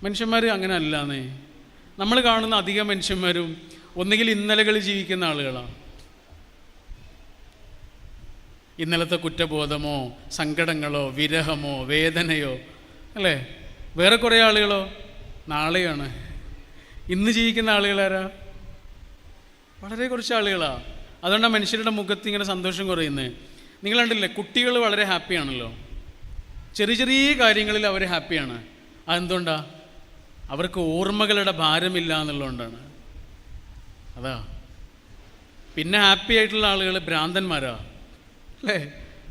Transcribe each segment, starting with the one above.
മനുഷ്യന്മാർ അങ്ങനെ അല്ലാന്നേ. നമ്മൾ കാണുന്ന അധികം മനുഷ്യന്മാരും ഒന്നുകിൽ ഇന്നലകളിൽ ജീവിക്കുന്ന ആളുകളാണ്. ഇന്നലത്തെ കുറ്റബോധമോ സങ്കടങ്ങളോ വിരഹമോ വേദനയോ അല്ലേ. വേറെ കുറേ ആളുകളോ നാളെയാണ്. ഇന്ന് ജീവിക്കുന്ന ആളുകളാരാ? വളരെ കുറച്ച് ആളുകളാണ്. അതുകൊണ്ടാണ് മനുഷ്യരുടെ മുഖത്ത് ഇങ്ങനെ സന്തോഷം കുറയുന്നത്. നിങ്ങൾ കണ്ടില്ലേ, കുട്ടികൾ വളരെ ഹാപ്പിയാണല്ലോ. ചെറിയ ചെറിയ കാര്യങ്ങളിൽ അവർ ഹാപ്പിയാണ്. അതെന്തുകൊണ്ടാണ്? അവർക്ക് ഓർമ്മകളുടെ ഭാരമില്ല എന്നുള്ളതുകൊണ്ടാണ്. അതാ. പിന്നെ ഹാപ്പി ആയിട്ടുള്ള ആളുകൾ ഭ്രാന്തന്മാരാ അല്ലേ.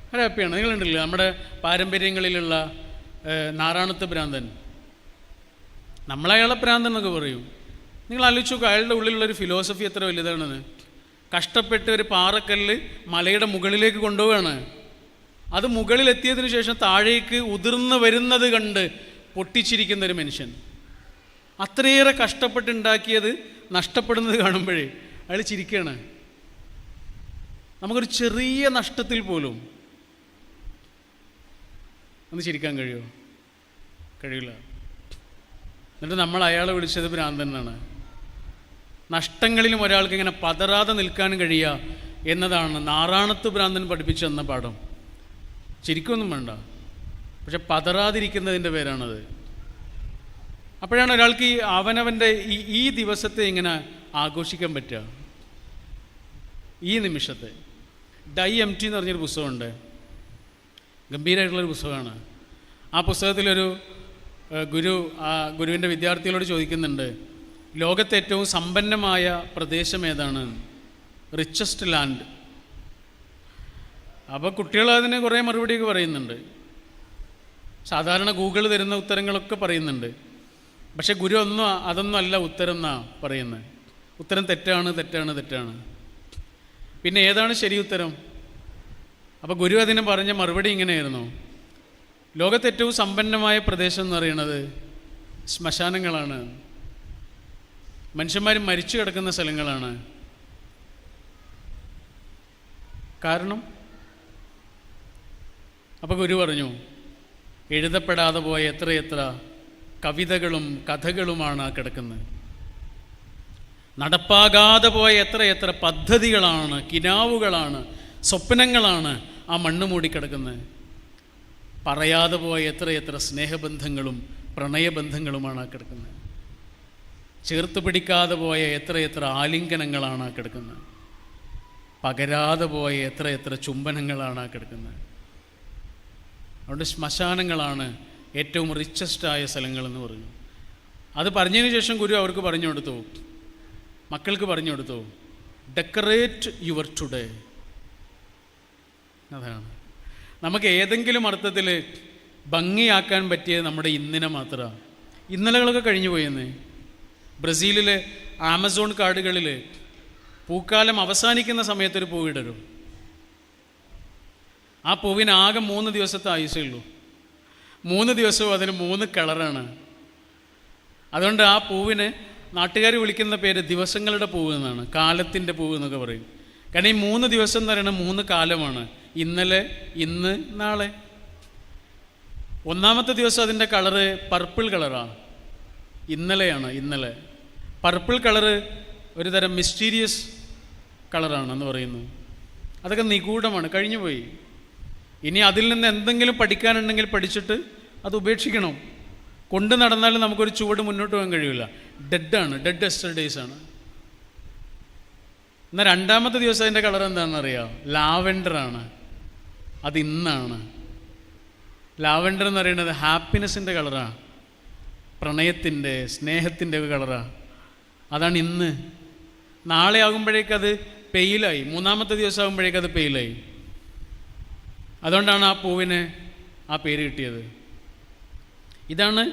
അവർ ഹാപ്പിയാണ്. നിങ്ങൾ കണ്ടില്ലേ നമ്മുടെ പാരമ്പര്യങ്ങളിലുള്ള നാറാണത്ത് ഭ്രാന്തൻ. നമ്മളയാളെ ഭ്രാന്തൻ എന്നൊക്കെ പറയും. നിങ്ങൾ ആലോചിച്ച് നോക്കുക, അയാളുടെ ഉള്ളിലുള്ളൊരു ഫിലോസഫി എത്ര വലുതാണെന്ന്. കഷ്ടപ്പെട്ട് ഒരു പാറക്കല്ല് മലയുടെ മുകളിലേക്ക് കൊണ്ടുപോവുകയാണ്. അത് മുകളിലെത്തിയതിനു ശേഷം താഴേക്ക് ഉതിർന്ന് വരുന്നത് കണ്ട് പൊട്ടിച്ചിരിക്കുന്നൊരു മനുഷ്യൻ. അത്രയേറെ കഷ്ടപ്പെട്ടുണ്ടാക്കിയത് നഷ്ടപ്പെടുന്നത് കാണുമ്പോഴേ അയാൾ ചിരിക്കുകയാണ്. നമുക്കൊരു ചെറിയ നഷ്ടത്തിൽ പോലും ഒന്ന് ചിരിക്കാൻ കഴിയുമോ? കഴിയില്ല. എന്നിട്ട് നമ്മൾ അയാളെ വിളിച്ചത് ഭ്രാന്തൻ എന്നാണ്. നഷ്ടങ്ങളിലും ഒരാൾക്ക് ഇങ്ങനെ പതറാതെ നിൽക്കാൻ കഴിയുക എന്നതാണ് നാറാണത്ത് ഭ്രാന്തൻ പഠിപ്പിച്ചു തന്ന പാഠം. ചിരിക്കൊന്നും വേണ്ട, പക്ഷെ പതറാതിരിക്കുന്നതിൻ്റെ പേരാണത്. അപ്പോഴാണ് ഒരാൾക്ക് ഈ അവനവൻ്റെ ഈ ദിവസത്തെ ഇങ്ങനെ ആഘോഷിക്കാൻ പറ്റുക. ഈ നിമിഷത്തെ. ഡൈ എം ടി എന്ന് പറഞ്ഞൊരു പുസ്തകമുണ്ട്. ഗംഭീരമായിട്ടുള്ളൊരു പുസ്തകമാണ്. ആ പുസ്തകത്തിലൊരു ഗുരുവിൻ്റെ വിദ്യാർത്ഥികളോട് ചോദിക്കുന്നുണ്ട്, ലോകത്തെ ഏറ്റവും സമ്പന്നമായ പ്രദേശം ഏതാണ്? Richest land. അപ്പോൾ കുട്ടികൾ അതിന് കുറേ മറുപടിയൊക്കെ പറയുന്നുണ്ട്. സാധാരണ ഗൂഗിൾ തരുന്ന ഉത്തരങ്ങളൊക്കെ പറയുന്നുണ്ട്. പക്ഷെ ഗുരു അതൊന്നും അല്ല ഉത്തരം എന്നാണ് പറയുന്നത്. ഉത്തരം തെറ്റാണ് തെറ്റാണ് തെറ്റാണ്. പിന്നെ ഏതാണ് ശരി ഉത്തരം? അപ്പോൾ ഗുരു അതിന് പറഞ്ഞ മറുപടി ഇങ്ങനെയായിരുന്നു, ലോകത്തെ ഏറ്റവും സമ്പന്നമായ പ്രദേശം എന്ന് പറയുന്നത് ശ്മശാനങ്ങളാണ്, മനുഷ്യന്മാർ മരിച്ചു കിടക്കുന്ന സ്ഥലങ്ങളാണ്. കാരണം അപ്പോൾ ഗുരു പറഞ്ഞു, എഴുതപ്പെടാതെ പോയ എത്രയെത്ര കവിതകളും കഥകളുമാണ് കിടക്കുന്നത്. നടപ്പാകാതെ പോയ എത്രയെത്ര പദ്ധതികളാണ്, കിനാവുകളാണ്, സ്വപ്നങ്ങളാണ് ആ മണ്ണ് മൂടിക്കിടക്കുന്നത്. പറയാതെ പോയ എത്രയെത്ര സ്നേഹബന്ധങ്ങളും പ്രണയബന്ധങ്ങളുമാണ് കിടക്കുന്നത്. ചേർത്ത് പിടിക്കാതെ പോയ എത്രയെത്ര ആലിംഗനങ്ങളാണ് കിടക്കുന്നത്. പകരാതെ പോയ എത്രയെത്ര ചുംബനങ്ങളാണ് കിടക്കുന്നത്. അതുകൊണ്ട് ശ്മശാനങ്ങളാണ് ഏറ്റവും റിച്ചസ്റ്റായ സ്ഥലങ്ങളെന്ന് പറഞ്ഞു. അത് പറഞ്ഞതിന് ശേഷം ഗുരു അവർക്ക് പറഞ്ഞു കൊടുത്തു, മക്കൾക്ക് പറഞ്ഞു കൊടുത്തു, ഡെക്കറേറ്റ് യുവർ ടുഡേ. അതാണ് നമുക്ക് ഏതെങ്കിലും അർത്ഥത്തിൽ ഭംഗിയാക്കാൻ പറ്റിയത് നമ്മുടെ ഇന്നിനെ മാത്രമാണ്. ഇന്നലകളൊക്കെ കഴിഞ്ഞു പോയെന്ന്. ബ്രസീലിലെ ആമസോൺ കാടുകളിൽ പൂക്കാലം അവസാനിക്കുന്ന സമയത്തൊരു പൂവിടരും. ആ പൂവിന് ആകെ 3 ദിവസത്തെ ആയുസേ ഉള്ളൂ. 3 ദിവസവും അതിന് 3 കളറാണ്. അതുകൊണ്ട് ആ പൂവിന് നാട്ടുകാർ വിളിക്കുന്ന പേര് ദിവസങ്ങളുടെ പൂവ് എന്നാണ്, കാലത്തിൻ്റെ പൂവ് എന്നൊക്കെ പറയും. കാരണം ഈ 3 ദിവസം എന്ന് പറയുന്നത് 3 കാലമാണ്. ഇന്നലെ, ഇന്ന്, നാളെ. ഒന്നാമത്തെ ദിവസം അതിൻ്റെ കളറ് പർപ്പിൾ കളറാണ്, ഇന്നലെയാണ്. ഇന്നലെ പർപ്പിൾ കളറ് ഒരു തരം മിസ്റ്റീരിയസ് കളറാണെന്ന് പറയുന്നു. അതൊക്കെ നിഗൂഢമാണ്, കഴിഞ്ഞു പോയി. ഇനി അതിൽ നിന്ന് എന്തെങ്കിലും പഠിക്കാനുണ്ടെങ്കിൽ പഠിച്ചിട്ട് അത് ഉപേക്ഷിക്കണം. കൊണ്ട് നടന്നാലും നമുക്കൊരു ചുവട് മുന്നോട്ട് പോകാൻ കഴിയില്ല. ഡെഡാണ്, ഡെഡ് എസ്റ്റർഡേയ്സ് ആണ്. എന്നാൽ രണ്ടാമത്തെ ദിവസം അതിൻ്റെ കളർ എന്താണെന്ന് അറിയാം? ലാവെൻഡറാണ്. അത് ഇന്നാണ്. ലാവെൻഡർ എന്ന് പറയുന്നത് ഹാപ്പിനെസ്സിൻ്റെ കളറാണ്, പ്രണയത്തിൻ്റെ സ്നേഹത്തിൻ്റെ ഒക്കെ കളറാണ്. അതാണ് ഇന്ന്. നാളെ ആകുമ്പോഴേക്കത് പെയിലായി, 3-ാമത്തെ ദിവസം ആകുമ്പോഴേക്കത് പെയിലായി. അതുകൊണ്ടാണ് ആ പൂവിന് ആ പേര് കിട്ടിയത്. ഇതാണ്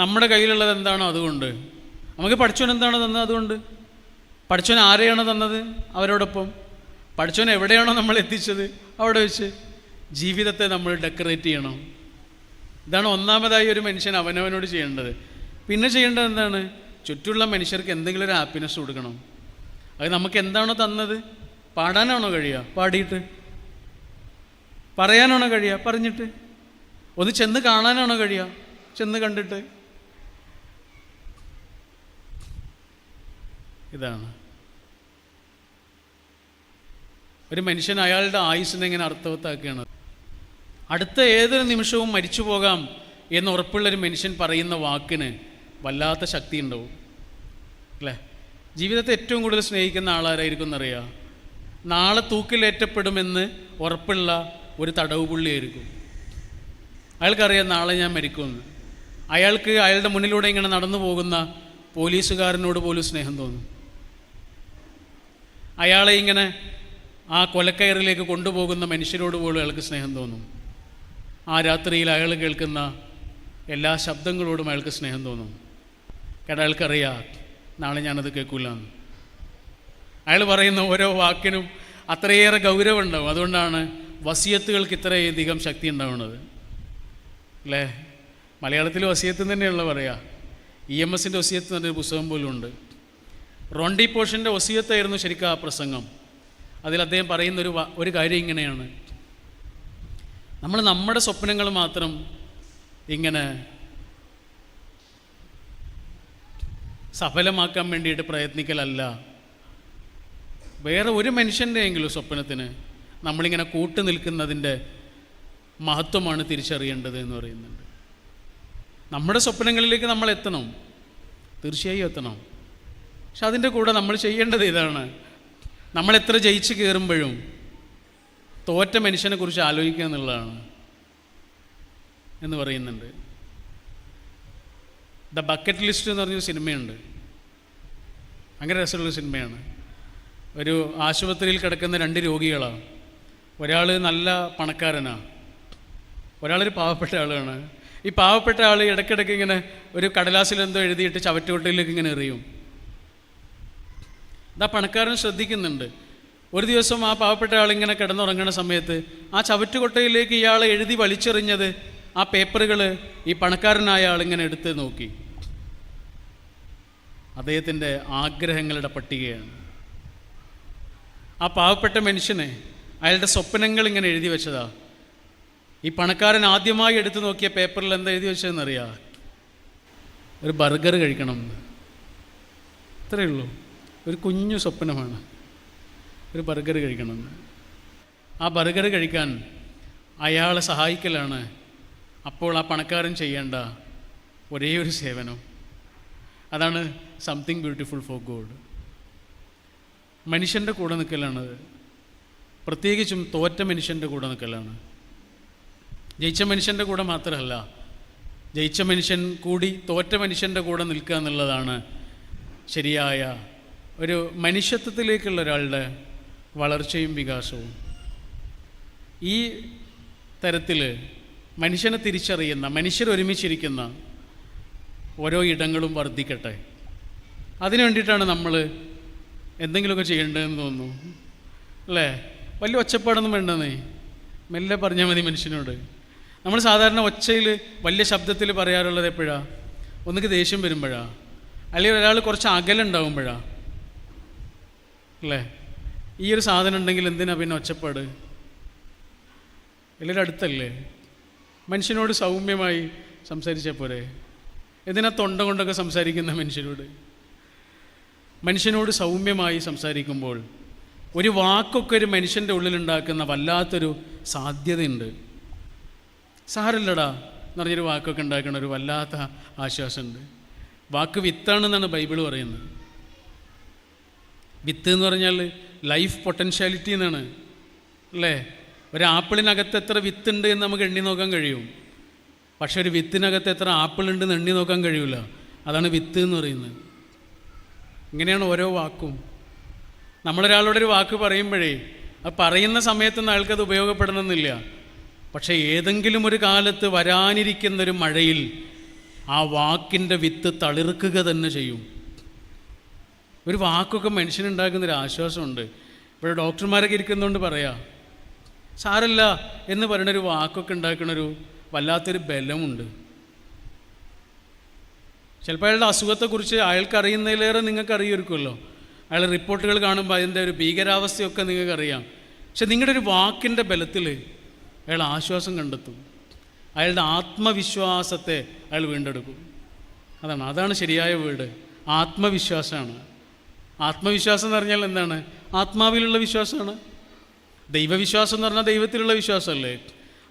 നമ്മുടെ കയ്യിലുള്ളത് എന്താണോ അതുകൊണ്ട്. നമുക്ക് പഠിച്ചവൻ എന്താണോ തന്നത് അതുകൊണ്ട്. പഠിച്ചവൻ ആരെയാണോ തന്നത് അവരോടൊപ്പം. പഠിച്ചവൻ എവിടെയാണോ നമ്മൾ എത്തിച്ചത് അവിടെ വെച്ച് ജീവിതത്തെ നമ്മൾ ഡെക്കറേറ്റ് ചെയ്യണം. ഇതാണ് ഒന്നാമതായി ഒരു മനുഷ്യൻ അവനവനോട് ചെയ്യേണ്ടത്. പിന്നെ ചെയ്യേണ്ടത് എന്താണ്? ചുറ്റുമുള്ള മനുഷ്യർക്ക് എന്തെങ്കിലും ഒരു ഹാപ്പിനെസ് കൊടുക്കണം. അത് നമുക്ക് എന്താണോ തന്നത്, പാടാനാണോ കഴിയുക, പാടിയിട്ട്. പറയാനാണോ കഴിയുക, പറഞ്ഞിട്ട്. ഒന്ന് ചെന്ന് കാണാനാണോ കഴിയുക, ചെന്ന് കണ്ടിട്ട്. ഇതാണ്. ഒരു മനുഷ്യൻ അയാളുടെ ആയുസ്സിനെ ഇങ്ങനെ അർത്ഥവത്താക്കുകയാണ്. അടുത്ത ഏതൊരു നിമിഷവും മരിച്ചു പോകാം എന്ന് ഉറപ്പുള്ളൊരു മനുഷ്യൻ പറയുന്ന വാക്കിന് വല്ലാത്ത ശക്തി ഉണ്ടാവും അല്ലേ? ജീവിതത്തെ ഏറ്റവും കൂടുതൽ സ്നേഹിക്കുന്ന ആളാരായിരിക്കും എന്നറിയാം? നാളെ തൂക്കിലേറ്റപ്പെടുമെന്ന് ഉറപ്പുള്ള ഒരു തടവ് പുള്ളിയായിരിക്കും. അയാൾക്കറിയാം നാളെ ഞാൻ മരിക്കുമെന്ന്. അയാൾക്ക് അയാളുടെ മുന്നിലൂടെ ഇങ്ങനെ നടന്നു പോകുന്ന പോലീസുകാരനോട് പോലും സ്നേഹം തോന്നും. അയാളെ ഇങ്ങനെ ആ കൊലക്കയറിലേക്ക് കൊണ്ടുപോകുന്ന മനുഷ്യരോട് പോലും അയാൾക്ക് സ്നേഹം തോന്നും. ആ രാത്രിയിൽ അയാൾ കേൾക്കുന്ന എല്ലാ ശബ്ദങ്ങളോടും അയാൾക്ക് സ്നേഹം തോന്നും. കാരണം അയാൾക്കറിയാം നാളെ ഞാനത് കേൾക്കില്ലെന്ന്. അയാൾ പറയുന്ന ഓരോ വാക്കിനും അത്രയേറെ ഗൗരവമുണ്ടാവും. അതുകൊണ്ടാണ് വസിയത്തുകൾക്ക് ഇത്രയധികം ശക്തി ഉണ്ടാവുന്നത് അല്ലേ? മലയാളത്തിൽ വസിയത്ത് തന്നെയുള്ള പറയുക. EMSൻ്റെ വസിയത്ത് എന്നൊരു പുസ്തകം പോലും ഉണ്ട്. റോണ്ടി പോഷൻ്റെ വസിയത്തായിരുന്നു ശരിക്കും ആ പ്രസംഗം. അതിൽ അദ്ദേഹം പറയുന്നൊരു ഒരു കാര്യം ഇങ്ങനെയാണ്: നമ്മൾ നമ്മുടെ സ്വപ്നങ്ങൾ മാത്രം ഇങ്ങനെ സഫലമാക്കാൻ വേണ്ടിയിട്ട് പ്രയത്നിക്കലല്ല, വേറെ ഒരു മനുഷ്യൻ്റെയെങ്കിലും സ്വപ്നത്തിന് നമ്മളിങ്ങനെ കൂട്ടു നിൽക്കുന്നതിൻ്റെ മഹത്വമാണ് തിരിച്ചറിയേണ്ടത് എന്ന് പറയുന്നുണ്ട്. നമ്മുടെ സ്വപ്നങ്ങളിലേക്ക് നമ്മൾ എത്തണം, തീർച്ചയായും എത്തണം. പക്ഷെ അതിൻ്റെ കൂടെ നമ്മൾ ചെയ്യേണ്ടത് ഇതാണ്: നമ്മളെത്ര ജയിച്ച് കയറുമ്പോഴും തോറ്റ മനുഷ്യനെ കുറിച്ച് ആലോചിക്കുക എന്നുള്ളതാണ് എന്ന് പറയുന്നുണ്ട്. ദ ബക്കറ്റ് ലിസ്റ്റ് എന്ന് പറഞ്ഞൊരു സിനിമയുണ്ട്. ഭയങ്കര രസമുള്ള സിനിമയാണ്. ഒരു ആശുപത്രിയിൽ കിടക്കുന്ന 2 രോഗികളാണ്. ഒരാൾ നല്ല പണക്കാരനാണ്, ഒരാളൊരു പാവപ്പെട്ട ആളാണ്. ഈ പാവപ്പെട്ട ആൾ ഇടയ്ക്കിടയ്ക്ക് ഇങ്ങനെ ഒരു കടലാസിലെന്തോ എഴുതിയിട്ട് ചവറ്റുകൊട്ടയിലേക്ക് ഇങ്ങനെ എറിയും. ഇതാ പണക്കാരൻ ശ്രദ്ധിക്കുന്നുണ്ട്. ഒരു ദിവസം ആ പാവപ്പെട്ട ആളിങ്ങനെ കിടന്നുറങ്ങുന്ന സമയത്ത് ആ ചവറ്റുകൊട്ടയിലേക്ക് ഇയാൾ എഴുതി വലിച്ചെറിഞ്ഞത് ആ പേപ്പറുകൾ ഈ പണക്കാരനായ ആളിങ്ങനെ എടുത്ത് നോക്കി. അദ്ദേഹത്തിൻ്റെ ആഗ്രഹങ്ങളുടെ പട്ടികയാണ്. ആ പാവപ്പെട്ട മനുഷ്യനെ അയാളുടെ സ്വപ്നങ്ങൾ ഇങ്ങനെ എഴുതി വെച്ചതാ. ഈ പണക്കാരൻ ആദ്യമായി എടുത്തു നോക്കിയ പേപ്പറിൽ എന്താ എഴുതി വെച്ചതെന്നറിയാം? ഒരു ബർഗർ കഴിക്കണം എന്ന്. ഇത്രയേ ഉള്ളൂ. ഒരു കുഞ്ഞു സ്വപ്നമാണ്, ഒരു ബർഗർ കഴിക്കണമെന്ന്. ആ ബർഗർ കഴിക്കാൻ അയാളെ സഹായിക്കലാണ് അപ്പോൾ ആ പണക്കാരൻ ചെയ്യേണ്ട ഒരേ ഒരു സേവനം. അതാണ് സംതിങ് ബ്യൂട്ടിഫുൾ ഫോർ ഗോഡ്. മനുഷ്യൻ്റെ കൂടെ നിൽക്കലാണത്. പ്രത്യേകിച്ചും തോറ്റ മനുഷ്യൻ്റെ കൂടെ നിൽക്കലാണ്. ജയിച്ച മനുഷ്യൻ്റെ കൂടെ മാത്രമല്ല, ജയിച്ച മനുഷ്യൻ കൂടി തോറ്റ മനുഷ്യൻ്റെ കൂടെ നിൽക്കുക എന്നുള്ളതാണ് ശരിയായ ഒരു മനുഷ്യത്വത്തിലേക്കുള്ള ഒരാളുടെ വളർച്ചയും വികാസവും. ഈ തരത്തിൽ മനുഷ്യനെ തിരിച്ചറിയുന്ന, മനുഷ്യരൊരുമിച്ചിരിക്കുന്ന ഓരോ ഇടങ്ങളും വർദ്ധിക്കട്ടെ. അതിനു വേണ്ടിയിട്ടാണ് നമ്മൾ എന്തെങ്കിലുമൊക്കെ ചെയ്യേണ്ടതെന്ന് തോന്നുന്നു അല്ലേ? വലിയ ഒച്ചപ്പാടൊന്നും വേണ്ടെന്നേ, മെല്ലെ പറഞ്ഞാൽ മതി മനുഷ്യനോട്. നമ്മൾ സാധാരണ ഒച്ചയിൽ വലിയ ശബ്ദത്തിൽ പറയാറുള്ളത് എപ്പോഴാണ്? ഒന്നുകിൽ ദേഷ്യം വരുമ്പോഴാണ്, അല്ലെങ്കിൽ ഒരാൾ കുറച്ച് അകലുണ്ടാവുമ്പോഴാണ് അല്ലേ? ഈ ഒരു സാധനം ഉണ്ടെങ്കിൽ എന്തിനാ പിന്നെ ഒച്ചപ്പാട്? എല്ലാവരും അടുത്തല്ലേ? മനുഷ്യനോട് സൗമ്യമായി സംസാരിച്ചാൽ പോരെ? എന്തിനാ തൊണ്ട കൊണ്ടൊക്കെ സംസാരിക്കുന്ന മനുഷ്യനോട്? മനുഷ്യനോട് സൗമ്യമായി സംസാരിക്കുമ്പോൾ ഒരു വാക്കൊക്കെ ഒരു മനുഷ്യൻ്റെ ഉള്ളിലുണ്ടാക്കുന്ന വല്ലാത്തൊരു സാധ്യതയുണ്ട്. സാരല്ലടാ എന്ന് പറഞ്ഞൊരു വാക്കൊക്കെ ഉണ്ടാക്കുന്ന ഒരു വല്ലാത്ത ആശ്വാസമുണ്ട്. വാക്ക് വിത്താണെന്നാണ് ബൈബിൾ പറയുന്നത്. വിത്ത് എന്ന് പറഞ്ഞാൽ ലൈഫ് പൊട്ടൻഷ്യാലിറ്റി എന്നാണ് അല്ലേ? ഒരു ആപ്പിളിനകത്ത് എത്ര വിത്തുണ്ട് എന്ന് നമുക്ക് എണ്ണി നോക്കാൻ കഴിയും. പക്ഷെ ഒരു വിത്തിനകത്ത് എത്ര ആപ്പിൾ ഉണ്ടെന്ന് എണ്ണി നോക്കാൻ കഴിയില്ല. അതാണ് വിത്ത് എന്ന് പറയുന്നത്. ഇങ്ങനെയാണ് ഓരോ വാക്കും. നമ്മളൊരാളോടൊരു വാക്ക് പറയുമ്പോഴേ അത് പറയുന്ന സമയത്തൊന്നും അയാൾക്കത് ഉപയോഗപ്പെടണമെന്നില്ല. പക്ഷേ ഏതെങ്കിലും ഒരു കാലത്ത് വരാനിരിക്കുന്നൊരു മഴയിൽ ആ വാക്കിൻ്റെ വിത്ത് തളിർക്കുക തന്നെ ചെയ്യും. ഒരു വാക്കൊക്കെ മനുഷ്യനുണ്ടാക്കുന്നൊരു ആശ്വാസമുണ്ട്. ഇപ്പോൾ ഡോക്ടർമാരൊക്കെ ഇരിക്കുന്നതുകൊണ്ട് പറയാം, സാരല്ല എന്ന് പറയുന്നൊരു വാക്കൊക്കെ ഉണ്ടാക്കുന്നൊരു വല്ലാത്തൊരു ബലമുണ്ട്. ചിലപ്പോൾ അയാളുടെ അസുഖത്തെക്കുറിച്ച് അയാൾക്കറിയുന്നതിലേറെ നിങ്ങൾക്ക് അറിയുമായിരിക്കുമല്ലോ. അയാളുടെ റിപ്പോർട്ടുകൾ കാണുമ്പോൾ അതിൻ്റെ ഒരു ഭീകരാവസ്ഥയൊക്കെ നിങ്ങൾക്കറിയാം. പക്ഷെ നിങ്ങളുടെ ഒരു വാക്കിൻ്റെ ബലത്തിൽ അയാൾ ആശ്വാസം കണ്ടെത്തും. അയാളുടെ ആത്മവിശ്വാസത്തെ അയാൾ വീണ്ടെടുക്കും. അതാണ് ശരിയായ വീട്. ആത്മവിശ്വാസമാണ്. ആത്മവിശ്വാസം എന്ന് പറഞ്ഞാൽ എന്താണ്? ആത്മാവിലുള്ള വിശ്വാസമാണ്. ദൈവവിശ്വാസം എന്ന് പറഞ്ഞാൽ ദൈവത്തിലുള്ള വിശ്വാസമല്ലേ?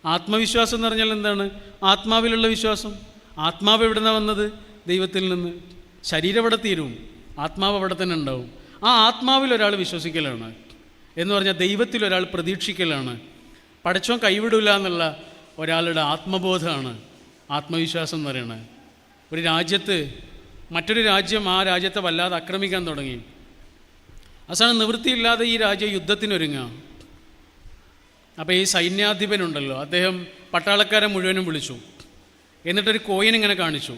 ആത്മവിശ്വാസം എന്ന് പറഞ്ഞാൽ എന്താണ്? ആത്മാവിലുള്ള വിശ്വാസം. ആത്മാവ് എവിടെ നിന്നാണ് വന്നത്? ദൈവത്തിൽ നിന്ന്. ശരീരം അവിടെ തീരും, ആത്മാവ് അവിടെ തന്നെ ഉണ്ടാവും. ആ ആത്മാവിൽ ഒരാൾ വിശ്വസിക്കലാണ് എന്ന് പറഞ്ഞാൽ ദൈവത്തിൽ ഒരാൾ പ്രതീക്ഷിക്കലാണ്. പടച്ചോൻ കൈവിടില്ല എന്നുള്ള ഒരാളുടെ ആത്മബോധമാണ് ആത്മവിശ്വാസം എന്ന് പറയുന്നത്. ഒരു രാജ്യത്ത് മറ്റൊരു രാജ്യം ആ രാജ്യത്തെ വല്ലാതെ ആക്രമിക്കാൻ തുടങ്ങി. അവസാനം നിവൃത്തിയില്ലാതെ ഈ രാജ്യം യുദ്ധത്തിനൊരുങ്ങുക. അപ്പോൾ ഈ സൈന്യാധിപനുണ്ടല്ലോ, അദ്ദേഹം പട്ടാളക്കാരെ മുഴുവനും വിളിച്ചു. എന്നിട്ടൊരു കോയിൻ ഇങ്ങനെ കാണിച്ചു.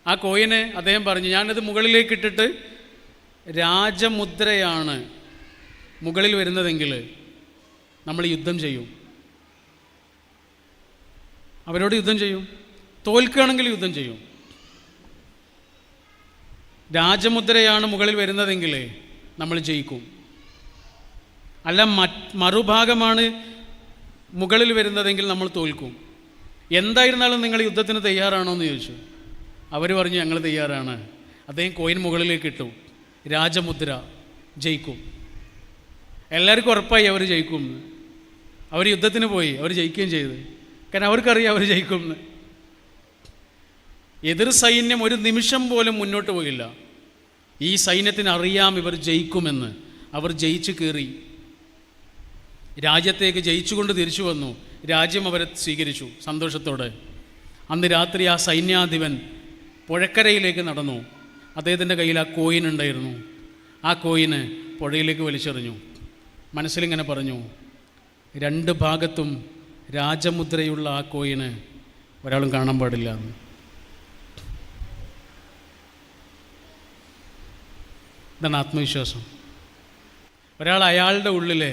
ആ കോയിന് അദ്ദേഹം പറഞ്ഞു, ഞാനത് മുകളിലേക്ക് ഇട്ടിട്ട് രാജമുദ്രയാണ് മുകളിൽ വരുന്നതെങ്കിൽ നമ്മൾ യുദ്ധം ചെയ്യും, അവരോട് യുദ്ധം ചെയ്യും. തോൽക്കുകയാണെങ്കിൽ യുദ്ധം ചെയ്യും. രാജമുദ്രയാണ് മുകളിൽ വരുന്നതെങ്കിൽ നമ്മൾ ജയിക്കും. അല്ല മറുഭാഗമാണ് മുകളിൽ വരുന്നതെങ്കിൽ നമ്മൾ തോൽക്കും. എന്തായിരുന്നാലും നിങ്ങൾ യുദ്ധത്തിന് തയ്യാറാണോ എന്ന് ചോദിച്ചു. അവർ പറഞ്ഞു ഞങ്ങൾ തയ്യാറാണ്. അദ്ദേഹം കോയിൻ മുകളിലേക്ക് ഇട്ടു. രാജമുദ്ര, ജയിക്കും. എല്ലാവർക്കും ഉറപ്പായി അവർ ജയിക്കും. അവർ യുദ്ധത്തിന് പോയി, അവർ ജയിക്കുകയും ചെയ്തു. കാരണം അവർക്കറിയാം അവർ ജയിക്കുമെന്ന്. എതിർ സൈന്യം ഒരു നിമിഷം പോലും മുന്നോട്ട് പോയില്ല. ഈ സൈന്യത്തിന് അറിയാം ഇവർ ജയിക്കുമെന്ന്. അവർ ജയിച്ച് കയറി രാജ്യത്തേക്ക് ജയിച്ചുകൊണ്ട് തിരിച്ചു വന്നു. രാജ്യം അവരെ സ്വീകരിച്ചു സന്തോഷത്തോടെ. അന്ന് രാത്രി ആ സൈന്യാധിപൻ പുഴക്കരയിലേക്ക് നടന്നു. അദ്ദേഹത്തിൻ്റെ കയ്യിൽ ആ കോയിൻ ഉണ്ടായിരുന്നു. ആ കോയിന് പുഴയിലേക്ക് വലിച്ചെറിഞ്ഞു. മനസ്സിലിങ്ങനെ പറഞ്ഞു, രണ്ട് ഭാഗത്തും രാജമുദ്രയുള്ള ആ കോയിന് ഒരാളും കാണാൻ പാടില്ല എന്ന്. ഇതാണ് ആത്മവിശ്വാസം. ഒരാൾ അയാളുടെ ഉള്ളിലെ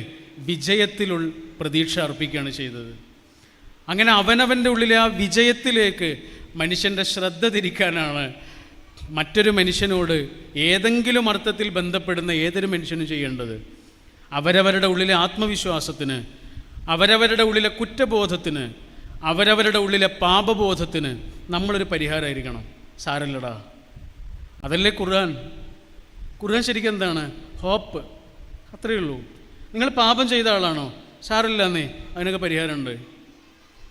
വിജയത്തിലുള്ള പ്രതീക്ഷ അർപ്പിക്കുകയാണ് ചെയ്തത്. അങ്ങനെ അവനവൻ്റെ ഉള്ളിലെ ആ വിജയത്തിലേക്ക് മനുഷ്യൻ്റെ ശ്രദ്ധ തിരിക്കാനാണ് മറ്റൊരു മനുഷ്യനോട് ഏതെങ്കിലും അർത്ഥത്തിൽ ബന്ധപ്പെടുന്ന ഏതൊരു മനുഷ്യനും ചെയ്യേണ്ടത്. അവരവരുടെ ഉള്ളിലെ ആത്മവിശ്വാസത്തിന്, അവരവരുടെ ഉള്ളിലെ കുറ്റബോധത്തിന്, അവരവരുടെ ഉള്ളിലെ പാപബോധത്തിന് നമ്മളൊരു പരിഹാരമായിരിക്കണം. സാരല്ലടാ, അതല്ലേ ഖുർആൻ. ഖുർആൻ ശരിക്കും എന്താണ്? ഹോപ്പ്. അത്രയേ ഉള്ളൂ. നിങ്ങൾ പാപം ചെയ്ത ആളാണോ? സാരമില്ലാന്നേ, അതിനൊക്കെ പരിഹാരമുണ്ട്.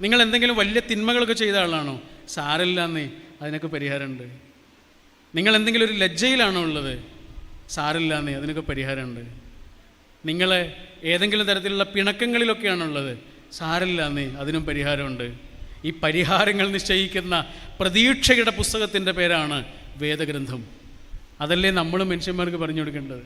നിങ്ങൾ എന്തെങ്കിലും വലിയ തിന്മകളൊക്കെ ചെയ്ത ആളാണോ? സാരമില്ലാന്നേ, അതിനൊക്കെ പരിഹാരമുണ്ട്. നിങ്ങൾ എന്തെങ്കിലും ഒരു ലജ്ജയിലാണോ ഉള്ളത്? സാരമില്ലാന്നേ, അതിനൊക്കെ പരിഹാരമുണ്ട്. നിങ്ങൾ ഏതെങ്കിലും തരത്തിലുള്ള പിണക്കങ്ങളിലൊക്കെയാണുള്ളത്? സാരമില്ലാന്നേ, അതിനും പരിഹാരമുണ്ട്. ഈ പരിഹാരങ്ങൾ നിശ്ചയിക്കുന്ന പ്രതീക്ഷയുടെ പുസ്തകത്തിൻ്റെ പേരാണ് വേദഗ്രന്ഥം. അതല്ലേ നമ്മൾ മനുഷ്യന്മാർക്ക് പറഞ്ഞു കൊടുക്കേണ്ടത്.